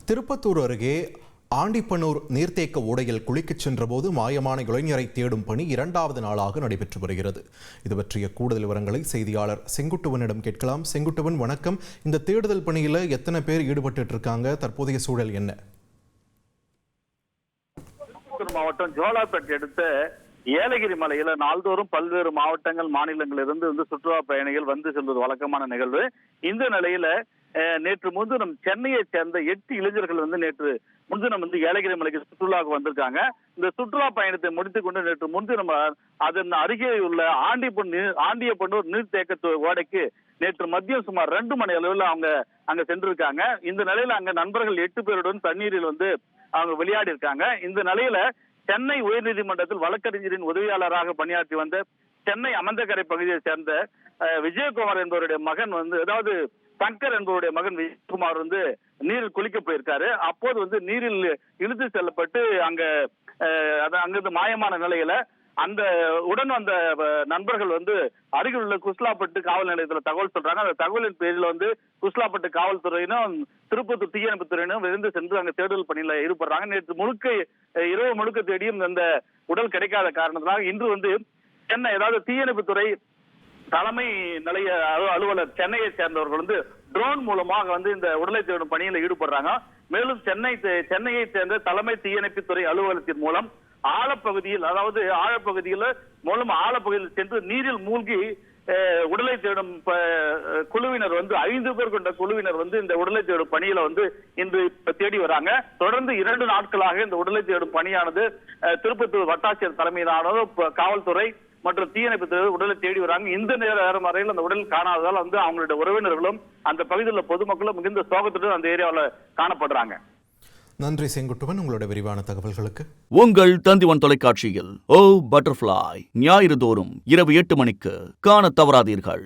திருப்பத்தூர் அருகே ஆண்டிப்பனூர் நீர்த்தேக்க ஓடையில் குளிக்கச் சென்றபோது மாயமான இளைஞரை தேடும் பணி 2வது நாளாக நடைபெற்று வருகிறது. இது பற்றிய கூடுதல் விவரங்களை செய்தியாளர் செங்குட்டுவனிடம் கேட்கலாம். செங்குட்டுவன், வணக்கம். இந்த தேடுதல் பணியில் எத்தனை பேர் ஈடுபட்டு இருக்காங்க? தற்போதைய சூழல் என்ன? மாவட்டம் ஜோலாப்பேட்டை அடுத்த ஏலகிரி மலையில நாள்தோறும் பல்வேறு மாவட்டங்கள் மாநிலங்களிலிருந்து சுற்றுலா பயணிகள் வந்து செல்வது வழக்கமான நிகழ்வு. இந்த நிலையில நேற்று முன்தினம் சென்னையை சேர்ந்த 8 இளைஞர்கள் நேற்று முன்தினம் ஏலகிரி மலைக்கு சுற்றுலாவுக்கு வந்திருக்காங்க. இந்த சுற்றுலா பயணத்தை முடித்துக் கொண்டு நேற்று முன்தினம் அதன் அருகே உள்ள ஆண்டியப்பனூர் நீர்த்தேக்க ஓடைக்கு நேற்று மதியம் சுமார் 2 மணி அளவில் அவங்க அங்க சென்றிருக்காங்க. இந்த நிலையில அங்க நண்பர்கள் 8 பேருடன் தண்ணீரில் அவங்க விளையாடி இருக்காங்க. இந்த நிலையில சென்னை உயர்நீதிமன்றத்தில் வழக்கறிஞரின் உதவியாளராக பணியாற்றி வந்த சென்னை அமந்தக்கரை பகுதியை சேர்ந்த விஜயகுமார் என்பவருடைய மகன் அதாவது சங்கர் என்பவருடைய மகன் விஜயகுமார் நீரில் குளிக்க போயிருக்காரு. அப்போது நீரில் இழுத்து செல்லப்பட்டு அங்கிருந்து மாயமான நிலையில அந்த உடன் வந்த நண்பர்கள் அருகில் உள்ள குஸ்லாப்பட்டு காவல் நிலையத்தில் தகவல் சொல்றாங்க. அந்த தகவலின் பேரில் குஸ்லாப்பட்டு காவல்துறையினும் திருப்பத்தூர் தீயணைப்பு துறையினும் விரைந்து சென்று அங்க தேடுதல் பணியில ஈடுபடுறாங்க. நேற்று இரவு முழுக்க தேடியும் அந்த உடல் கிடைக்காத காரணத்தினால் இன்று சென்னை அதாவது தீயணைப்பு துறை தலைமை நிலைய அலுவலர் சென்னையை சேர்ந்தவர்கள் ட்ரோன் மூலமாக இந்த உடலை தேடும் பணியில ஈடுபடுறாங்க. மேலும் சென்னையை சேர்ந்த தலைமை தீயணைப்பு துறை அலுவலகத்தின் மூலம் ஆழப்பகுதியில் சென்று நீரில் மூழ்கி உடலை தேடும் குழுவினர் 5 பேர் கொண்ட குழுவினர் இந்த உடலை தேடும் பணியில இன்று தேடி வராங்க. தொடர்ந்து 2 நாட்களாக இந்த உடலை தேடும் பணியானது திருப்பத்தூர் வட்டாட்சியர் தலைமையிலான காவல்துறை மற்றும் தீயணைப்பு உடலை தேடி வராங்க. இந்த நேரம் வரையில் அந்த உடல் காணாததால் அவங்களுடைய உறவினர்களும் அந்த பகுதியில் உள்ள பொதுமக்களும் மிகுந்த சோகத்துடன் அந்த ஏரியாவில் காணப்படுறாங்க. நன்றி செங்குட்டுவன், உங்களோட விரிவான தகவல்களுக்கு. உங்கள் தந்திவன் தொலைக்காட்சியில் ஓ பட்டர்ஃப்ளை ஞாயிறு தோறும் இரவு 8 மணிக்கு காண தவறாதீர்கள்.